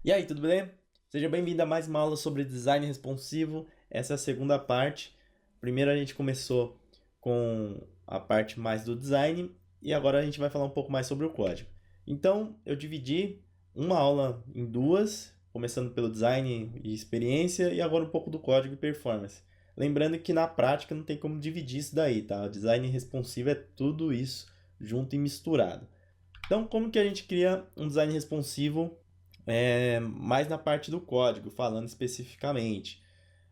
E aí, tudo bem? Seja bem-vindo a mais uma aula sobre design responsivo. Essa é a segunda parte. Primeiro a gente começou com a parte mais do design e agora a gente vai falar um pouco mais sobre o código. Então, eu dividi uma aula em duas, começando pelo design e experiência e agora um pouco do código e performance. Lembrando que na prática não tem como dividir isso daí, tá? O design responsivo é tudo isso junto e misturado. Então, como que a gente cria um design responsivo mais na parte do código, falando especificamente?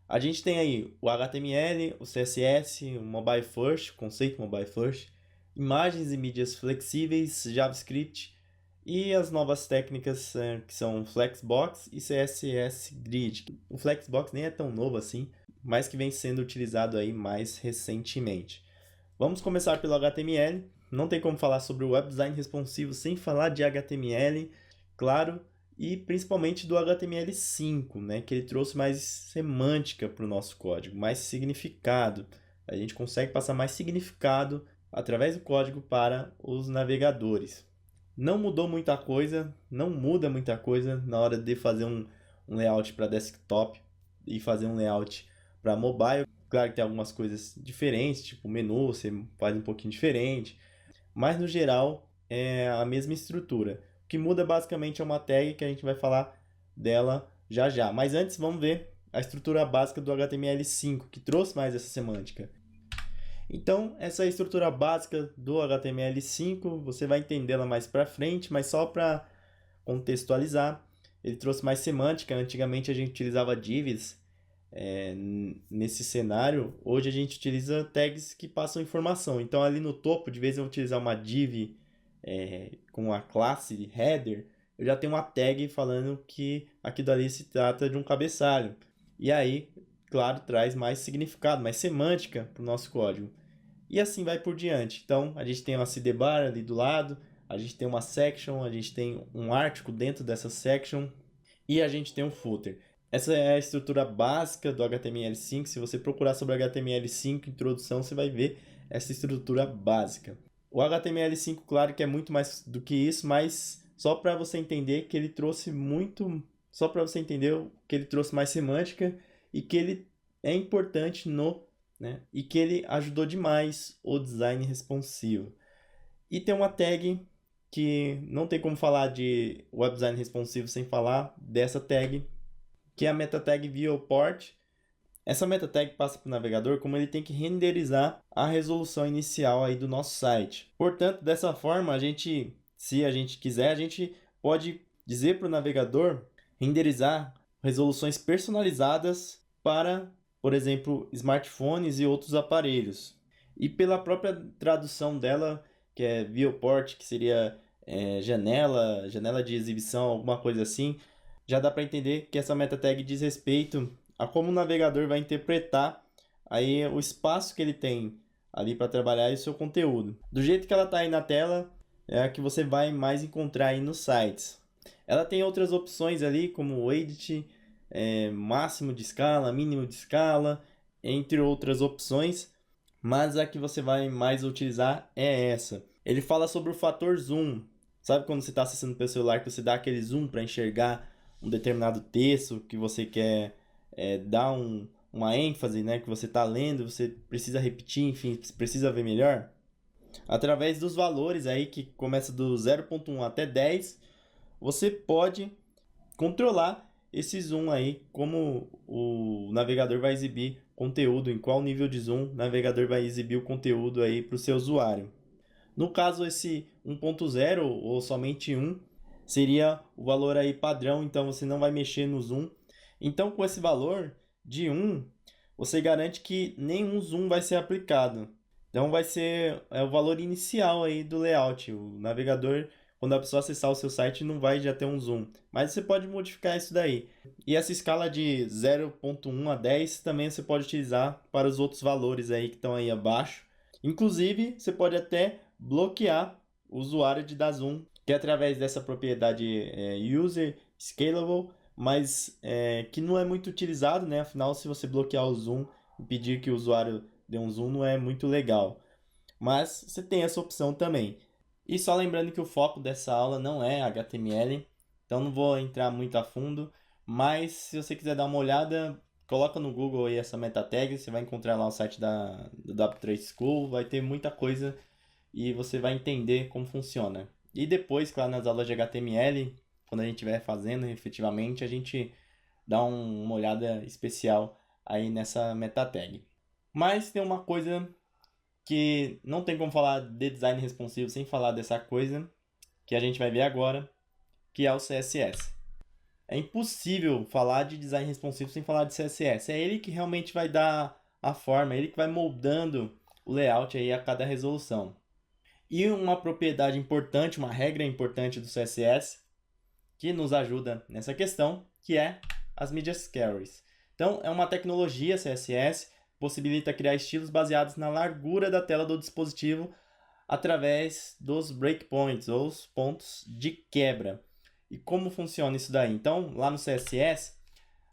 A gente tem aí o HTML, o CSS, o Mobile First, o conceito Mobile First, imagens e mídias flexíveis, JavaScript e as novas técnicas que são Flexbox e CSS Grid. O Flexbox nem é tão novo assim, mas que vem sendo utilizado aí mais recentemente. Vamos começar pelo HTML. Não tem como falar sobre o web design responsivo sem falar de HTML, claro, e principalmente do HTML5, né, que ele trouxe mais semântica para o nosso código, mais significado. A gente consegue passar mais significado através do código para os navegadores. Não mudou muita coisa, não muda muita coisa na hora de fazer um layout para desktop e fazer um layout para mobile. Claro que tem algumas coisas diferentes, tipo o menu, você faz um pouquinho diferente, mas no geral é a mesma estrutura. O que muda basicamente é uma tag que a gente vai falar dela já já. Mas antes vamos ver a estrutura básica do HTML5, que trouxe mais essa semântica. Então, essa é a estrutura básica do HTML5, você vai entendê-la mais para frente, mas só para contextualizar, ele trouxe mais semântica. Antigamente a gente utilizava divs nesse cenário. Hoje a gente utiliza tags que passam informação. Então, ali no topo, de vez em eu utilizar uma div com a classe header, eu já tenho uma tag falando que aqui dali se trata de um cabeçalho. E aí, claro, traz mais significado, mais semântica para o nosso código. E assim vai por diante. Então, a gente tem uma CDBar ali do lado, a gente tem uma section, a gente tem um artigo dentro dessa section e a gente tem um footer. Essa é a estrutura básica do HTML5. Se você procurar sobre HTML5 introdução, você vai ver essa estrutura básica. O HTML5, claro que é muito mais do que isso, mas só para você entender que ele trouxe muito, só para você entender que ele trouxe mais semântica e que ele é importante no, né, e que ele ajudou demais o design responsivo. E tem uma tag que não tem como falar de web design responsivo sem falar dessa tag, que é a meta tag viewport. Essa meta tag passa para o navegador como ele tem que renderizar a resolução inicial aí do nosso site. Portanto, dessa forma, se a gente quiser, a gente pode dizer para o navegador renderizar resoluções personalizadas para, por exemplo, smartphones e outros aparelhos. E pela própria tradução dela, que é viewport, que seria janela de exibição, alguma coisa assim, já dá para entender que essa meta tag diz respeito a como o navegador vai interpretar aí o espaço que ele tem ali para trabalhar e o seu conteúdo. Do jeito que ela está aí na tela, é a que você vai mais encontrar aí nos sites. Ela tem outras opções ali, como o edit, máximo de escala, mínimo de escala, entre outras opções, mas a que você vai mais utilizar é essa. Ele fala sobre o fator zoom. Sabe quando você está acessando pelo celular que você dá aquele zoom para enxergar um determinado texto que você quer dar uma ênfase, né, que você está lendo, você precisa repetir, enfim, precisa ver melhor? Através dos valores aí que começa do 0.1 até 10, você pode controlar esse zoom aí, como o navegador vai exibir conteúdo, em qual nível de zoom o navegador vai exibir o conteúdo aí para o seu usuário. No caso, esse 1.0 ou somente 1 seria o valor aí padrão, então você não vai mexer no zoom. Então, com esse valor de 1, você garante que nenhum zoom vai ser aplicado. Então, vai ser o valor inicial aí do layout. O navegador, quando a pessoa acessar o seu site, não vai já ter um zoom. Mas você pode modificar isso daí. E essa escala de 0.1 a 10 também você pode utilizar para os outros valores aí que estão aí abaixo. Inclusive, você pode até bloquear o usuário de dar zoom, que é através dessa propriedade user scalable, mas que não é muito utilizado, né? Afinal, se você bloquear o zoom e pedir que o usuário dê um zoom, não é muito legal. Mas você tem essa opção também. E só lembrando que o foco dessa aula não é HTML, Então não vou entrar muito a fundo, mas se você quiser dar uma olhada, coloca no Google aí essa meta tag, você vai encontrar lá o site do W3 School, vai ter muita coisa e você vai entender como funciona. E depois, claro, nas aulas de HTML, quando a gente estiver fazendo efetivamente, a gente dá uma olhada especial aí nessa meta tag. Mas tem uma coisa que não tem como falar de design responsivo sem falar dessa coisa que a gente vai ver agora, que é o CSS. É impossível falar de design responsivo sem falar de CSS. É ele que realmente vai dar a forma, é ele que vai moldando o layout aí a cada resolução. E uma propriedade importante, uma regra importante do CSS que nos ajuda nessa questão, que é as Media Queries. Então, é uma tecnologia CSS, possibilita criar estilos baseados na largura da tela do dispositivo através dos breakpoints, ou os pontos de quebra. E como funciona isso daí? Então, lá no CSS,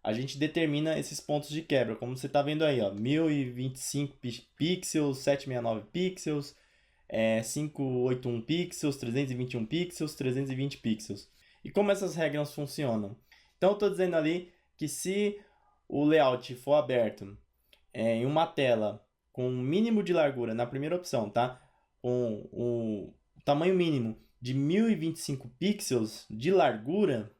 a gente determina esses pontos de quebra, como você está vendo aí, ó, 1025 pixels, 769 pixels, 581 pixels, 321 pixels, 320 pixels. E como essas regras funcionam? Então, eu estou dizendo ali que se o layout for aberto em uma tela com um mínimo de largura, na primeira opção, tá? Com o tamanho mínimo de 1025 pixels de largura,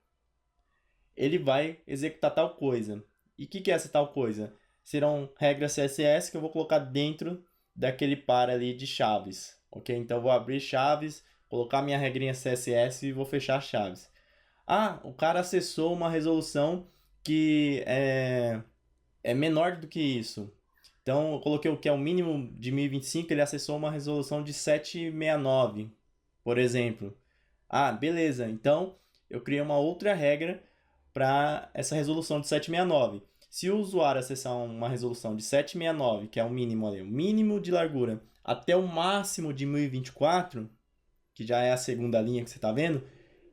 ele vai executar tal coisa. E o que é essa tal coisa? Serão regras CSS que eu vou colocar dentro daquele par ali de chaves. Ok? Então eu vou abrir chaves, colocar minha regrinha CSS e vou fechar chaves. Ah, o cara acessou uma resolução que é menor do que isso. Então eu coloquei o que é o mínimo de 1025, ele acessou uma resolução de 769, por exemplo. Ah, beleza. Então eu criei uma outra regra para essa resolução de 769. Se o usuário acessar uma resolução de 769, que é o mínimo ali, o mínimo de largura, até o máximo de 1024, que já é a segunda linha que você está vendo,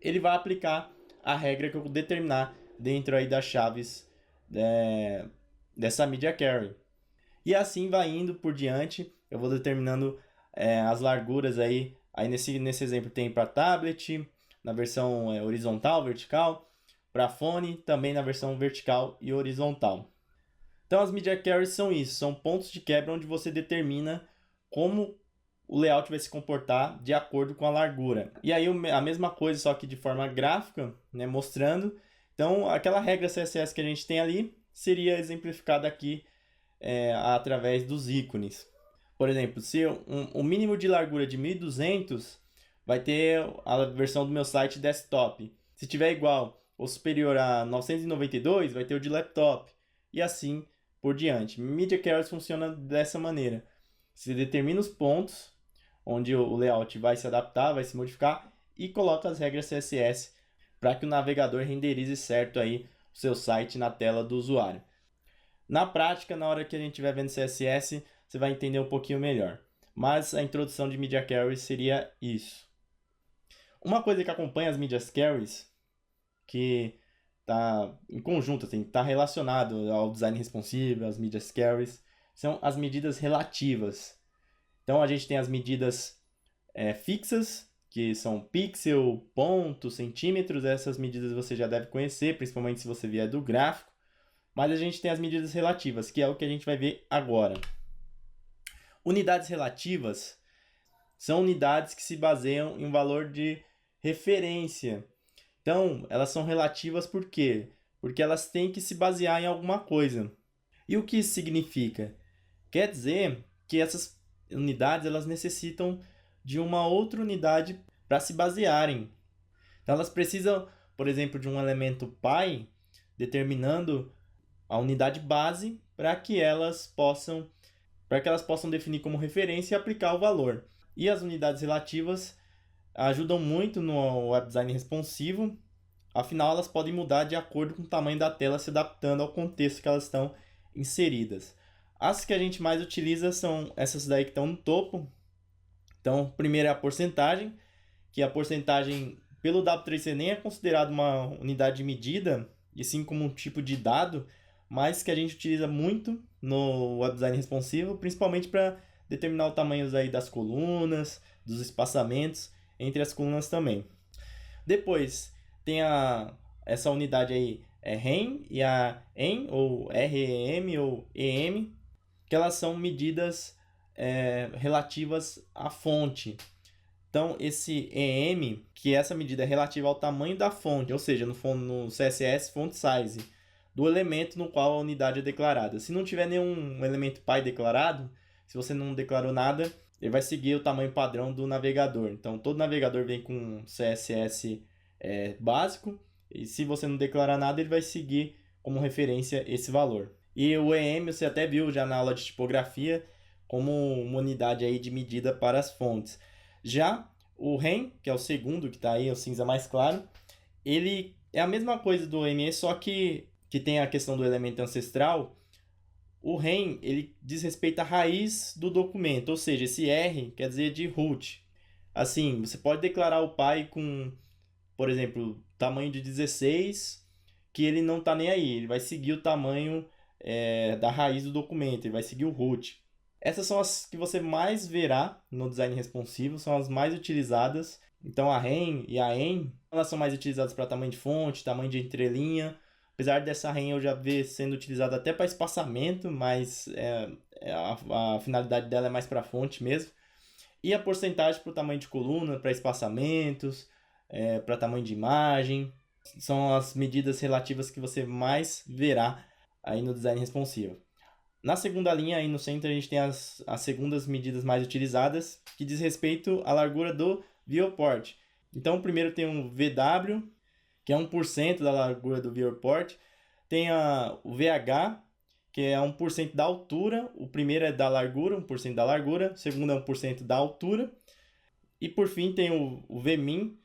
ele vai aplicar a regra que eu vou determinar dentro aí das chaves dessa Media Query. E assim vai indo por diante, eu vou determinando as larguras aí. Aí nesse exemplo tem para tablet, na versão horizontal, vertical, para fone, também na versão vertical e horizontal. Então as Media Queries são isso, são pontos de quebra onde você determina como o layout vai se comportar de acordo com a largura. E aí a mesma coisa, só que de forma gráfica, né, mostrando. Então aquela regra CSS que a gente tem ali seria exemplificada aqui através dos ícones. Por exemplo, se o mínimo de largura de 1200 vai ter a versão do meu site desktop. Se tiver igual ou superior a 992, vai ter o de laptop. E assim por diante. Media Queries funciona dessa maneira. Você determina os pontos onde o layout vai se adaptar, vai se modificar e coloca as regras CSS para que o navegador renderize certo aí o seu site na tela do usuário. Na prática, na hora que a gente estiver vendo CSS, você vai entender um pouquinho melhor. Mas a introdução de Media Queries seria isso. Uma coisa que acompanha as Media Queries, que está em conjunto, assim, está relacionado ao design responsive, às Media Queries, são as medidas relativas. Então a gente tem as medidas fixas, que são pixel, ponto, centímetros. Essas medidas você já deve conhecer, principalmente se você vier do gráfico. Mas a gente tem as medidas relativas, que é o que a gente vai ver agora. Unidades relativas são unidades que se baseiam em um valor de referência. Então, elas são relativas por quê? Porque elas têm que se basear em alguma coisa. E o que isso significa? Quer dizer que essas unidades elas necessitam de uma outra unidade para se basearem. Então, elas precisam, por exemplo, de um elemento pi, determinando a unidade base para que elas possam definir como referência e aplicar o valor. E as unidades relativas ajudam muito no web design responsivo, afinal elas podem mudar de acordo com o tamanho da tela, se adaptando ao contexto que elas estão inseridas. As que a gente mais utiliza são essas daí que estão no topo. Então, primeiro é a porcentagem, que a porcentagem pelo W3C nem é considerado uma unidade de medida, e sim como um tipo de dado, mas que a gente utiliza muito no web design responsivo, principalmente para determinar o tamanho aí das colunas, dos espaçamentos entre as colunas também. Depois tem essa unidade aí, REM e a EM, ou REM ou EM, que elas são medidas relativas à fonte. Então, esse EM, que essa medida é relativa ao tamanho da fonte, ou seja, no CSS font size, do elemento no qual a unidade é declarada. Se não tiver nenhum elemento pai declarado, se você não declarou nada, ele vai seguir o tamanho padrão do navegador. Então, todo navegador vem com CSS básico, e se você não declarar nada, ele vai seguir como referência esse valor. E o EM, você até viu já na aula de tipografia, como uma unidade aí de medida para as fontes. Já o REM, que é o segundo, que está aí, o cinza mais claro, ele é a mesma coisa do ME, só que tem a questão do elemento ancestral. O REM, ele diz respeito à raiz do documento, ou seja, esse R quer dizer de root. Assim, você pode declarar o pai com, por exemplo, tamanho de 16, que ele não está nem aí, ele vai seguir o tamanho da raiz do documento, ele vai seguir o root. Essas são as que você mais verá no design responsivo, são as mais utilizadas. Então a REM e a EM, elas são mais utilizadas para tamanho de fonte, tamanho de entrelinha. Apesar dessa REM eu já ver sendo utilizada até para espaçamento, mas a finalidade dela é mais para fonte mesmo. E a porcentagem para o tamanho de coluna, para espaçamentos, para tamanho de imagem. São as medidas relativas que você mais verá aí no design responsivo. Na segunda linha, aí no centro, a gente tem as segundas medidas mais utilizadas, que diz respeito à largura do viewport. Então, primeiro tem um VW, que é 1% da largura do viewport. Tem o VH, que é 1% da altura. O primeiro é da largura, 1% da largura. O segundo é 1% da altura. E, por fim, tem o Vmin,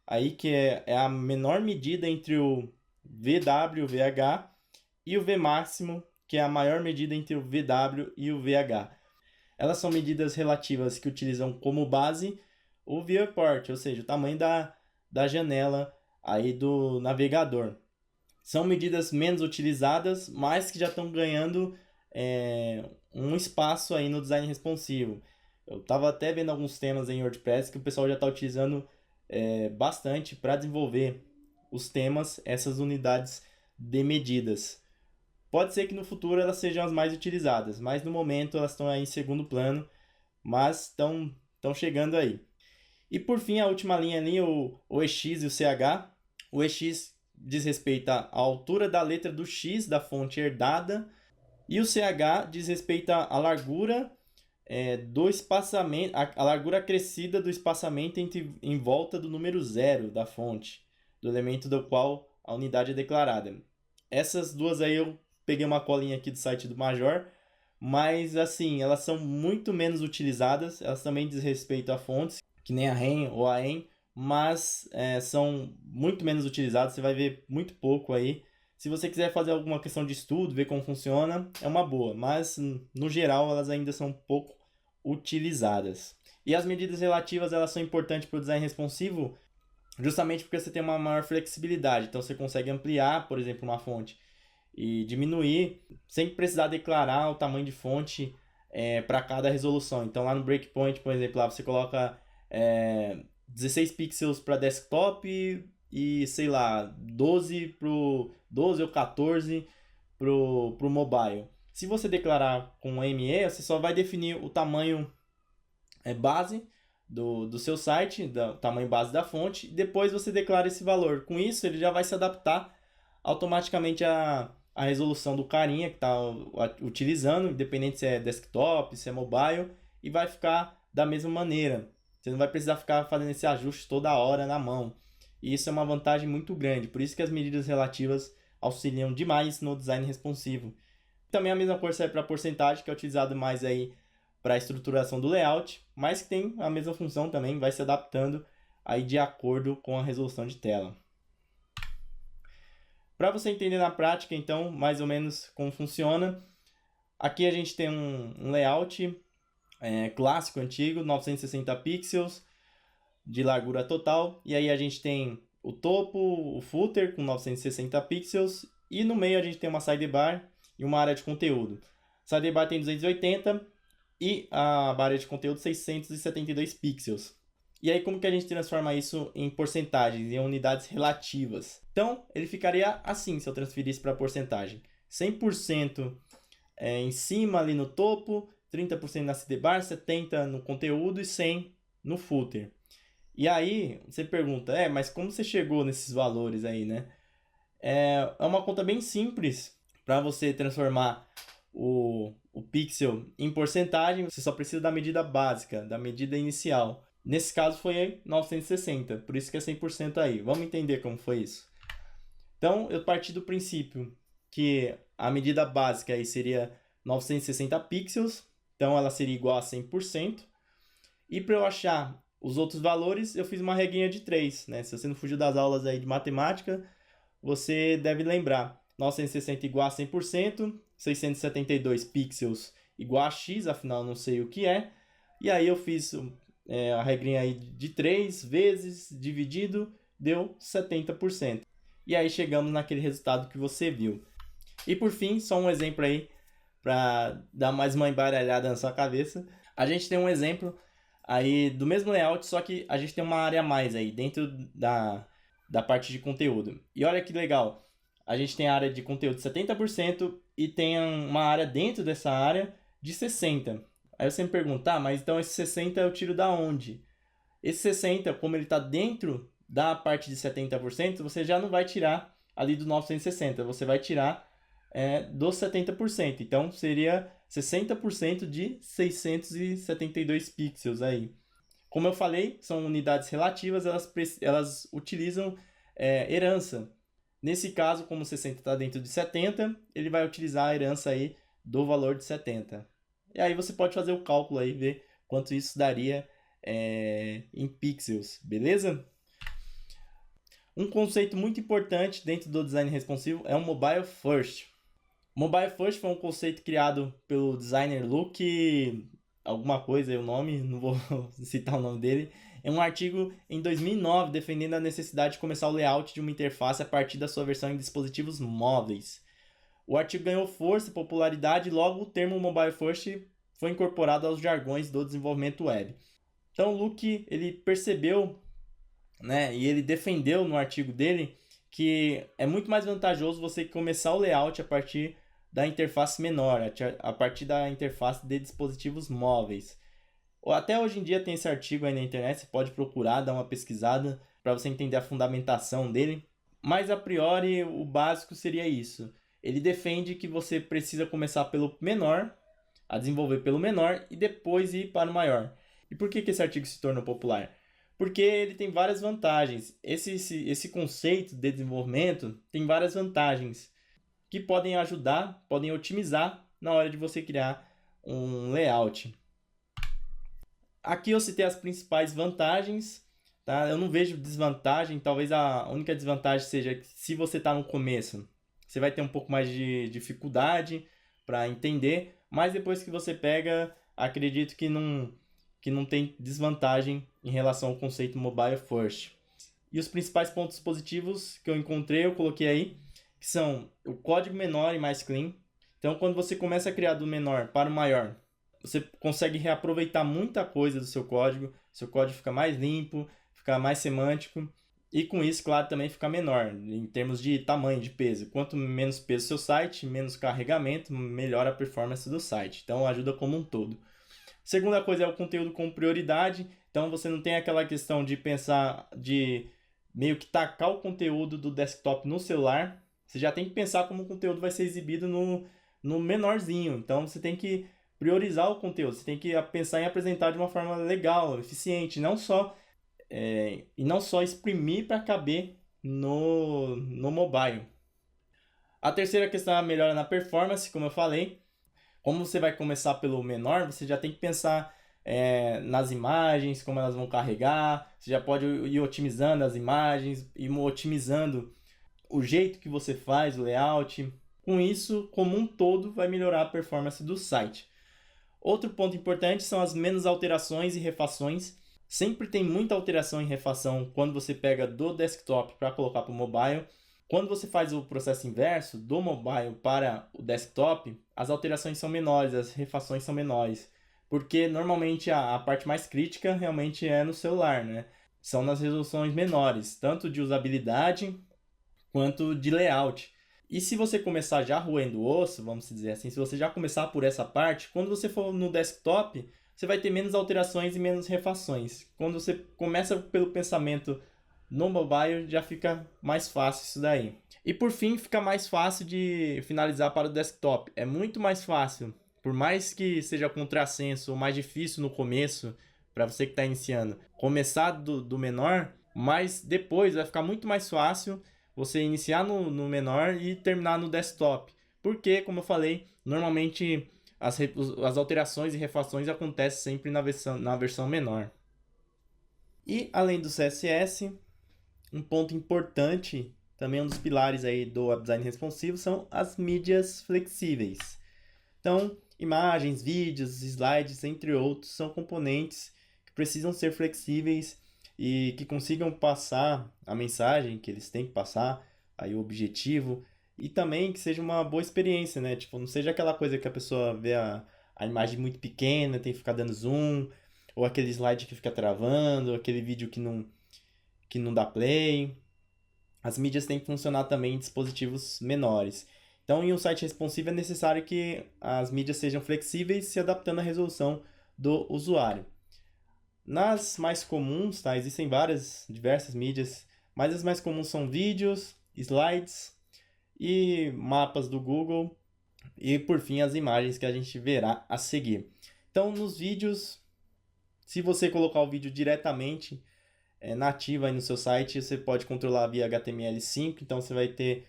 aí, que é a menor medida entre o VW, o VH, e o Vmáximo, que é a maior medida entre o VW e o VH. Elas são medidas relativas que utilizam como base o viewport, ou seja, o tamanho da janela aí do navegador. São medidas menos utilizadas, mas que já estão ganhando um espaço aí no design responsivo. Eu estava até vendo alguns temas em WordPress que o pessoal já está utilizando bastante para desenvolver os temas, essas unidades de medidas. Pode ser que no futuro elas sejam as mais utilizadas, mas no momento elas estão aí em segundo plano, mas estão chegando aí. E por fim, a última linha ali, o EX e o CH. O EX diz respeito à altura da letra do X da fonte herdada, e o CH diz respeito à largura do espaçamento, a largura acrescida do espaçamento em volta do número 0 da fonte, do elemento do qual a unidade é declarada. Essas duas aí eu peguei uma colinha aqui do site do Major, mas assim, elas são muito menos utilizadas, elas também dizem respeito a fontes, que nem a REM ou a EM, mas são muito menos utilizadas, você vai ver muito pouco aí. Se você quiser fazer alguma questão de estudo, ver como funciona, é uma boa, mas no geral elas ainda são pouco utilizadas. E as medidas relativas, elas são importantes para o design responsivo, justamente porque você tem uma maior flexibilidade, então você consegue ampliar, por exemplo, uma fonte e diminuir sem precisar declarar o tamanho de fonte para cada resolução. Então lá no breakpoint, por exemplo, lá você coloca 16 pixels para desktop e sei lá, 12 ou 14 pro mobile. Se você declarar com ME, você só vai definir o tamanho base do seu site, o tamanho base da fonte, e depois você declara esse valor. Com isso, ele já vai se adaptar automaticamente à resolução do carinha que está utilizando, independente se é desktop, se é mobile, e vai ficar da mesma maneira. Você não vai precisar ficar fazendo esse ajuste toda hora na mão. E isso é uma vantagem muito grande. Por isso que as medidas relativas auxiliam demais no design responsivo. Também a mesma coisa serve para a porcentagem, que é utilizado mais aí para a estruturação do layout, mas que tem a mesma função também, vai se adaptando aí de acordo com a resolução de tela. Para você entender na prática, então, mais ou menos como funciona, aqui a gente tem um layout clássico, antigo, 960 pixels de largura total, e aí a gente tem o topo, o footer com 960 pixels, e no meio a gente tem uma sidebar e uma área de conteúdo. A sidebar tem 280 e a área de conteúdo 672 pixels. E aí como que a gente transforma isso em porcentagens, em unidades relativas? Então, ele ficaria assim se eu transferisse para porcentagem. 100% em cima ali no topo, 30% na sidebar, 70% no conteúdo e 100% no footer. E aí, você pergunta, mas como você chegou nesses valores aí, né? É uma conta bem simples para você transformar o pixel em porcentagem. Você só precisa da medida básica, da medida inicial. Nesse caso foi 960, por isso que é 100% aí. Vamos entender como foi isso. Então, eu parti do princípio que a medida básica aí seria 960 pixels, então ela seria igual a 100%. E para eu achar os outros valores, eu fiz uma regrinha de 3, né? Se você não fugiu das aulas aí de matemática, você deve lembrar. 960 igual a 100%, 672 pixels igual a x, afinal não sei o que é. E aí eu fiz a regrinha aí de 3 vezes dividido, deu 70%. E aí chegamos naquele resultado que você viu. E por fim, só um exemplo aí, para dar mais uma embaralhada na sua cabeça. A gente tem um exemplo aí do mesmo layout, só que a gente tem uma área a mais aí, dentro da parte de conteúdo. E olha que legal, a gente tem a área de conteúdo de 70% e tem uma área dentro dessa área de 60%. Aí você me pergunta, mas então esse 60% eu tiro da onde? Esse 60%, como ele está dentro da parte de 70%, você já não vai tirar ali do 960, você vai tirar dos 70%. Então, seria 60% de 672 pixels aí. Como eu falei, são unidades relativas, elas utilizam herança. Nesse caso, como 60 está dentro de 70, ele vai utilizar a herança aí do valor de 70. E aí você pode fazer o cálculo aí, ver quanto isso daria em pixels, beleza? Um conceito muito importante dentro do design responsivo é o Mobile First. Mobile First foi um conceito criado pelo designer Luke, alguma coisa é o nome, não vou citar o nome dele. É um artigo em 2009 defendendo a necessidade de começar o layout de uma interface a partir da sua versão em dispositivos móveis. O artigo ganhou força e popularidade e logo o termo Mobile First foi incorporado aos jargões do desenvolvimento web. Então o Luke ele percebeu, né, e ele defendeu no artigo dele que é muito mais vantajoso você começar o layout a partir da interface menor, a partir da interface de dispositivos móveis. Até hoje em dia tem esse artigo aí na internet, você pode procurar, dar uma pesquisada para você entender a fundamentação dele. Mas a priori o básico seria isso. Ele defende que você precisa começar pelo menor, a desenvolver pelo menor e depois ir para o maior. E por que esse artigo se tornou popular? Porque ele tem várias vantagens. Esse conceito de desenvolvimento tem várias vantagens que podem ajudar, podem otimizar na hora de você criar um layout. Aqui eu citei as principais vantagens, tá? Eu não vejo desvantagem, talvez a única desvantagem seja que se você está no começo, você vai ter um pouco mais de dificuldade para entender, mas depois que você pega, acredito que não tem desvantagem em relação ao conceito Mobile First. E os principais pontos positivos que eu encontrei, eu coloquei aí, que são o código menor e mais clean. Então, quando você começa a criar do menor para o maior, você consegue reaproveitar muita coisa do seu código fica mais limpo, fica mais semântico, e com isso, claro, também fica menor, em termos de tamanho, de peso. Quanto menos peso seu site, menos carregamento, melhor a performance do site. Então, ajuda como um todo. Segunda coisa é o conteúdo com prioridade. Então, você não tem aquela questão de pensar, de meio que tacar o conteúdo do desktop no celular. Você já tem que pensar como o conteúdo vai ser exibido no menorzinho. Então, você tem que priorizar o conteúdo. Você tem que pensar em apresentar de uma forma legal, eficiente, e não só exprimir para caber no mobile. A terceira questão é a melhora na performance, como eu falei. Como você vai começar pelo menor, você já tem que pensar nas imagens, como elas vão carregar. Você já pode ir otimizando as imagens, ir otimizando o jeito que você faz, o layout. Com isso, como um todo, vai melhorar a performance do site. Outro ponto importante são as menos alterações e refações. Sempre tem muita alteração e refação quando você pega do desktop para colocar para o mobile. Quando você faz o processo inverso, do mobile para o desktop, as alterações são menores, as refações são menores. porque normalmente a parte mais crítica realmente é no celular, né? São nas resoluções menores, tanto de usabilidade quanto de layout. E se você começar já roendo o osso, vamos dizer assim, se você já começar por essa parte, quando você for no desktop, você vai ter menos alterações e menos refações. Quando você começa pelo pensamento no mobile, já fica mais fácil isso daí. E por fim, fica mais fácil de finalizar para o desktop. É muito mais fácil, por mais que seja contrassenso ou mais difícil no começo, para você que está iniciando, começar do menor, mas depois vai ficar muito mais fácil você iniciar no menor e terminar no desktop. Porque, como eu falei, normalmente as alterações e refações acontecem sempre na versão menor. E além do CSS, um ponto importante, também um dos pilares aí do web design responsivo, são as mídias flexíveis. Então, imagens, vídeos, slides, entre outros, são componentes que precisam ser flexíveis e que consigam passar a mensagem que eles têm que passar, aí o objetivo, e também que seja uma boa experiência, né? Tipo, não seja aquela coisa que a pessoa vê a imagem muito pequena, tem que ficar dando zoom, ou aquele slide que fica travando, aquele vídeo que não dá play. As mídias têm que funcionar também em dispositivos menores. Então, em um site responsivo é necessário que as mídias sejam flexíveis, se adaptando à resolução do usuário. Nas mais comuns, tá? Existem diversas mídias, mas as mais comuns são vídeos, slides e mapas do Google e, por fim, as imagens que a gente verá a seguir. Então, nos vídeos, se você colocar o vídeo diretamente nativo aí no seu site, você pode controlar via HTML5, então você vai ter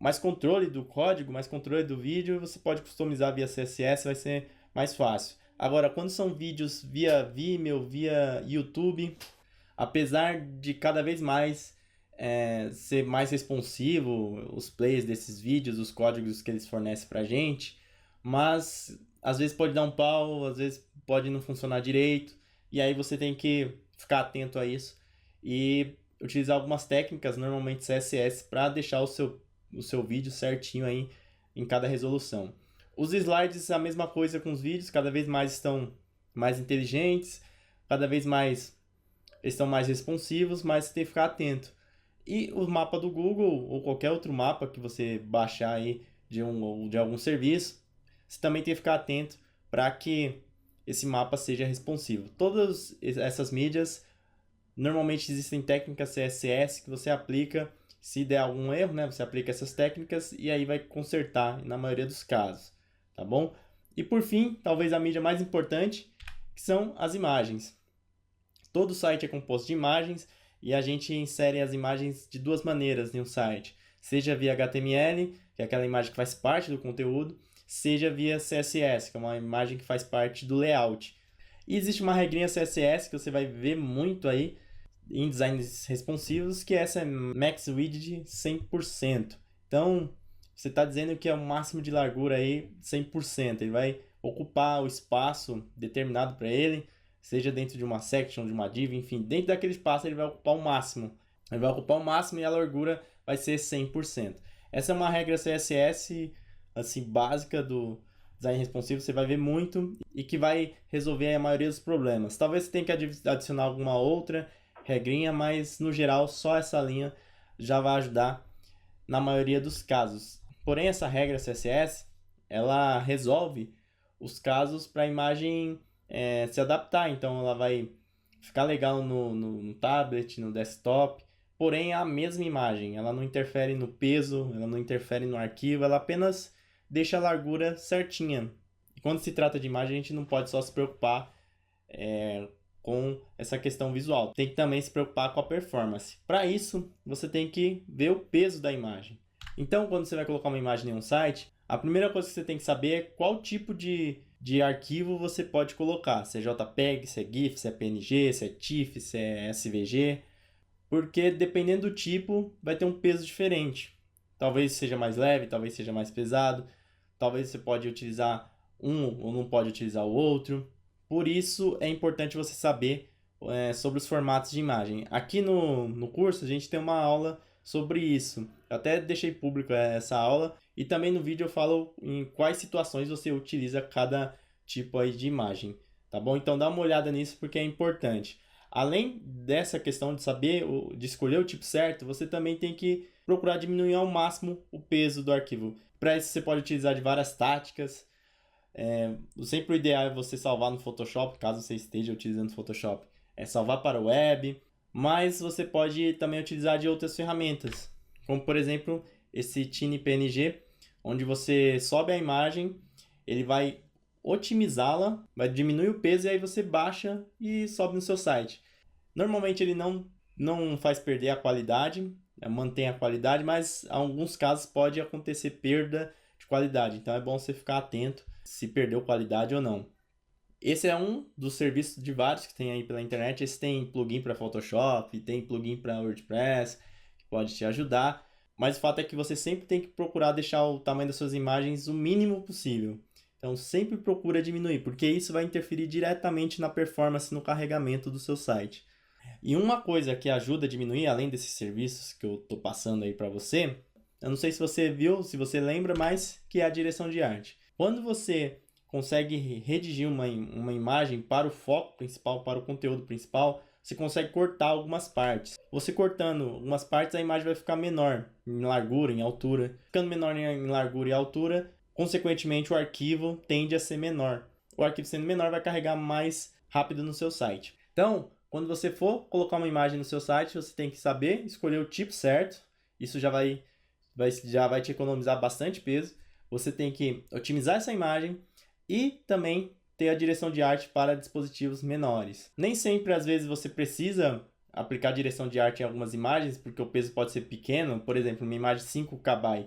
mais controle do código, mais controle do vídeo, e você pode customizar via CSS, vai ser mais fácil. Agora, quando são vídeos via Vimeo, via YouTube, apesar de cada vez mais ser mais responsivo, os plays desses vídeos, os códigos que eles fornecem pra gente, mas às vezes pode dar um pau, às vezes pode não funcionar direito, e aí você tem que ficar atento a isso e utilizar algumas técnicas, normalmente CSS, para deixar o seu vídeo certinho aí em cada resolução. Os slides, a mesma coisa com os vídeos, cada vez mais estão mais inteligentes, cada vez mais estão mais responsivos, mas você tem que ficar atento. E o mapa do Google, ou qualquer outro mapa que você baixar aí de algum serviço, você também tem que ficar atento para que esse mapa seja responsivo. Todas essas mídias, normalmente existem técnicas CSS que você aplica, se der algum erro, né, você aplica essas técnicas e aí vai consertar na maioria dos casos, tá bom? E por fim, talvez a mídia mais importante, que são as imagens. Todo site é composto de imagens e a gente insere as imagens de duas maneiras em um site, seja via HTML, que é aquela imagem que faz parte do conteúdo, seja via CSS, que é uma imagem que faz parte do layout. E existe uma regrinha CSS que você vai ver muito aí em designs responsivos, que essa é Max Width 100%. Então, você está dizendo que é o máximo de largura aí 100%. Ele vai ocupar o espaço determinado para ele, seja dentro de uma section, de uma div, enfim, dentro daquele espaço ele vai ocupar o máximo. Ele vai ocupar o máximo e a largura vai ser 100%. Essa é uma regra CSS assim básica do design responsivo, você vai ver muito e que vai resolver a maioria dos problemas. Talvez você tenha que adicionar alguma outra regrinha, mas no geral só essa linha já vai ajudar na maioria dos casos. Porém, essa regra CSS, ela resolve os casos para a imagem se adaptar. Então, ela vai ficar legal no tablet, no desktop, porém é a mesma imagem. Ela não interfere no peso, ela não interfere no arquivo, ela apenas deixa a largura certinha. E quando se trata de imagem, a gente não pode só se preocupar com essa questão visual. Tem que também se preocupar com a performance. Para isso, você tem que ver o peso da imagem. Então, quando você vai colocar uma imagem em um site, a primeira coisa que você tem que saber é qual tipo de arquivo você pode colocar. Se é JPEG, se é GIF, se é PNG, se é TIFF, se é SVG. Porque dependendo do tipo, vai ter um peso diferente. Talvez seja mais leve, talvez seja mais pesado. Talvez você pode utilizar um ou não pode utilizar o outro. Por isso é importante você saber sobre os formatos de imagem. Aqui no curso a gente tem uma aula sobre isso. Eu até deixei público essa aula e também no vídeo eu falo em quais situações você utiliza cada tipo aí de imagem, tá bom? Então dá uma olhada nisso porque é importante. Além dessa questão de saber, de escolher o tipo certo, você também tem que procurar diminuir ao máximo o peso do arquivo. Para isso você pode utilizar de várias táticas. Sempre o ideal é você salvar no Photoshop, caso você esteja utilizando Photoshop. É salvar para o web, mas você pode também utilizar de outras ferramentas, como por exemplo esse TinyPNG, onde você sobe a imagem, ele vai otimizá-la, vai diminuir o peso e aí você baixa e sobe no seu site. Normalmente ele não faz perder a qualidade, mantém a qualidade, mas em alguns casos pode acontecer perda de qualidade. Então é bom você ficar atento se perdeu qualidade ou não. Esse é um dos serviços de vários que tem aí pela internet. Esse tem plugin para Photoshop, tem plugin para WordPress, que pode te ajudar. Mas o fato é que você sempre tem que procurar deixar o tamanho das suas imagens o mínimo possível. Então sempre procura diminuir, porque isso vai interferir diretamente na performance, no carregamento do seu site. E uma coisa que ajuda a diminuir, além desses serviços que eu estou passando aí para você, eu não sei se você viu, se você lembra, mas que é a direção de arte. Quando você consegue redigir uma imagem para o foco principal, para o conteúdo principal, você consegue cortar algumas partes. Você cortando algumas partes, a imagem vai ficar menor em largura, em altura. Ficando menor em largura e altura, consequentemente o arquivo tende a ser menor. O arquivo sendo menor vai carregar mais rápido no seu site. Então, quando você for colocar uma imagem no seu site, você tem que saber escolher o tipo certo. Isso já vai te economizar bastante peso. Você tem que otimizar essa imagem e também ter a direção de arte para dispositivos menores. Nem sempre, às vezes, você precisa aplicar direção de arte em algumas imagens, porque o peso pode ser pequeno. Por exemplo, uma imagem de 5 KB.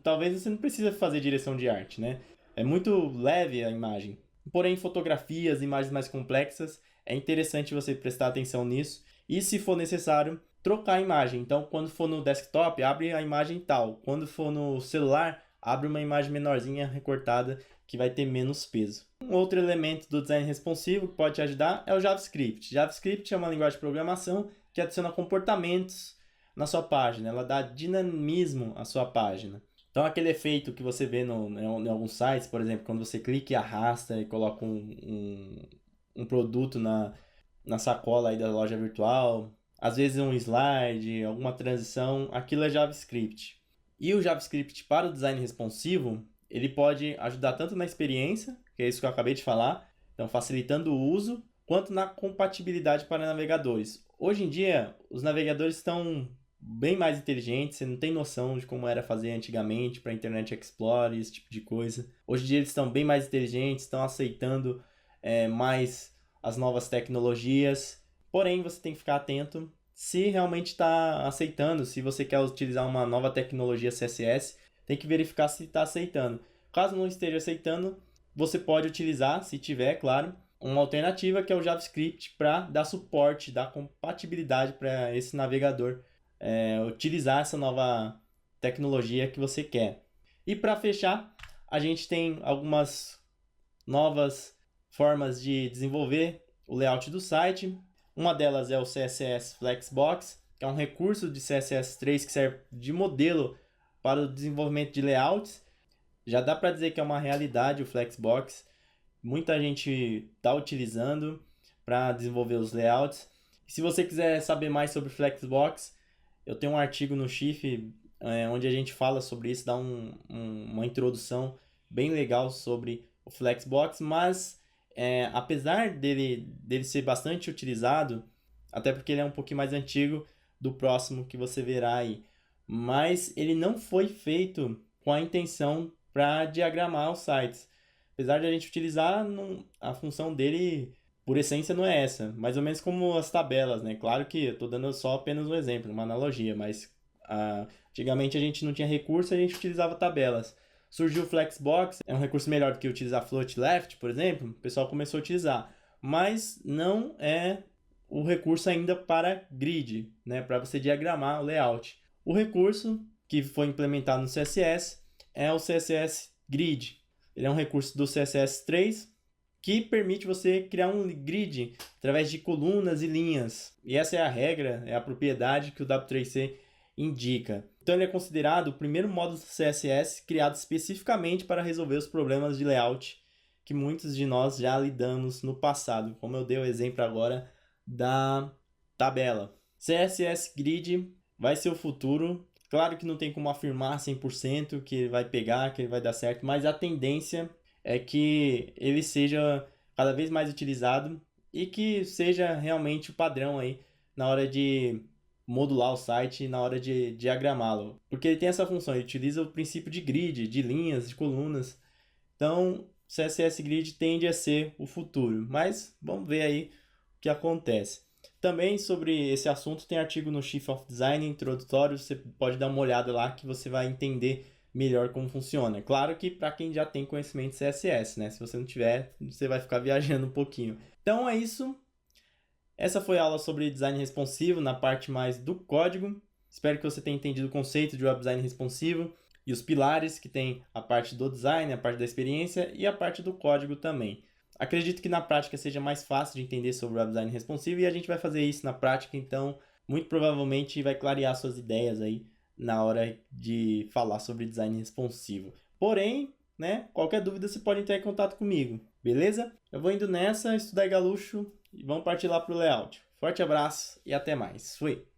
Talvez você não precise fazer direção de arte, né? É muito leve a imagem. Porém, fotografias, imagens mais complexas, é interessante você prestar atenção nisso. E, se for necessário, trocar a imagem. Então, quando for no desktop, abre a imagem tal. Quando for no celular, abre uma imagem menorzinha, recortada, que vai ter menos peso. Um outro elemento do design responsivo que pode te ajudar é o JavaScript. JavaScript é uma linguagem de programação que adiciona comportamentos na sua página. Ela dá dinamismo à sua página. Então, aquele efeito que você vê em alguns sites, por exemplo, quando você clica e arrasta e coloca um produto na sacola aí da loja virtual, às vezes um slide, alguma transição, aquilo é JavaScript. E o JavaScript para o design responsivo, ele pode ajudar tanto na experiência, que é isso que eu acabei de falar, então facilitando o uso, quanto na compatibilidade para navegadores. Hoje em dia, os navegadores estão bem mais inteligentes, você não tem noção de como era fazer antigamente para Internet Explorer, esse tipo de coisa. Hoje em dia eles estão bem mais inteligentes, estão aceitando mais as novas tecnologias, porém você tem que ficar atento se realmente está aceitando. Se você quer utilizar uma nova tecnologia CSS, tem que verificar se está aceitando. Caso não esteja aceitando, você pode utilizar, se tiver, claro, uma alternativa que é o JavaScript para dar suporte, dar compatibilidade para esse navegador utilizar essa nova tecnologia que você quer. E para fechar, a gente tem algumas novas formas de desenvolver o layout do site. Uma delas é o CSS Flexbox, que é um recurso de CSS3 que serve de modelo para o desenvolvimento de layouts. Já dá para dizer que é uma realidade o Flexbox. Muita gente está utilizando para desenvolver os layouts. E se você quiser saber mais sobre Flexbox, eu tenho um artigo no Chif onde a gente fala sobre isso, dá uma introdução bem legal sobre o Flexbox, mas apesar dele ser bastante utilizado, até porque ele é um pouquinho mais antigo do próximo que você verá aí, mas ele não foi feito com a intenção para diagramar os sites. Apesar de a gente utilizar, a função dele, por essência, não é essa. Mais ou menos como as tabelas, né? Claro que eu estou dando só apenas um exemplo, uma analogia, mas antigamente a gente não tinha recurso, a gente utilizava tabelas. Surgiu o Flexbox, é um recurso melhor do que utilizar float left, por exemplo, o pessoal começou a utilizar. Mas não é o recurso ainda para grid, né? Para você diagramar o layout. O recurso que foi implementado no CSS é o CSS Grid. Ele é um recurso do CSS3 que permite você criar um grid através de colunas e linhas. E essa é a regra, é a propriedade que o W3C indica. Então ele é considerado o primeiro módulo do CSS criado especificamente para resolver os problemas de layout que muitos de nós já lidamos no passado, como eu dei o exemplo agora da tabela. CSS Grid vai ser o futuro. Claro que não tem como afirmar 100% que ele vai pegar, que ele vai dar certo, mas a tendência é que ele seja cada vez mais utilizado e que seja realmente o padrão aí na hora de modular o site, na hora de diagramá-lo. Porque ele tem essa função, ele utiliza o princípio de grid, de linhas, de colunas. Então, CSS Grid tende a ser o futuro, mas vamos ver aí o que acontece. Também sobre esse assunto tem artigo no Chief of Design introdutório, você pode dar uma olhada lá que você vai entender melhor como funciona. Claro que para quem já tem conhecimento de CSS, né? Se você não tiver, você vai ficar viajando um pouquinho. Então é isso. Essa foi a aula sobre design responsivo na parte mais do código. Espero que você tenha entendido o conceito de web design responsivo e os pilares que tem a parte do design, a parte da experiência e a parte do código também. Acredito que na prática seja mais fácil de entender sobre web design responsivo e a gente vai fazer isso na prática, então muito provavelmente vai clarear suas ideias aí na hora de falar sobre design responsivo. Porém, né, qualquer dúvida você pode entrar em contato comigo, beleza? Eu vou indo nessa, estudar galucho e vamos partir lá para o layout. Forte abraço e até mais. Fui!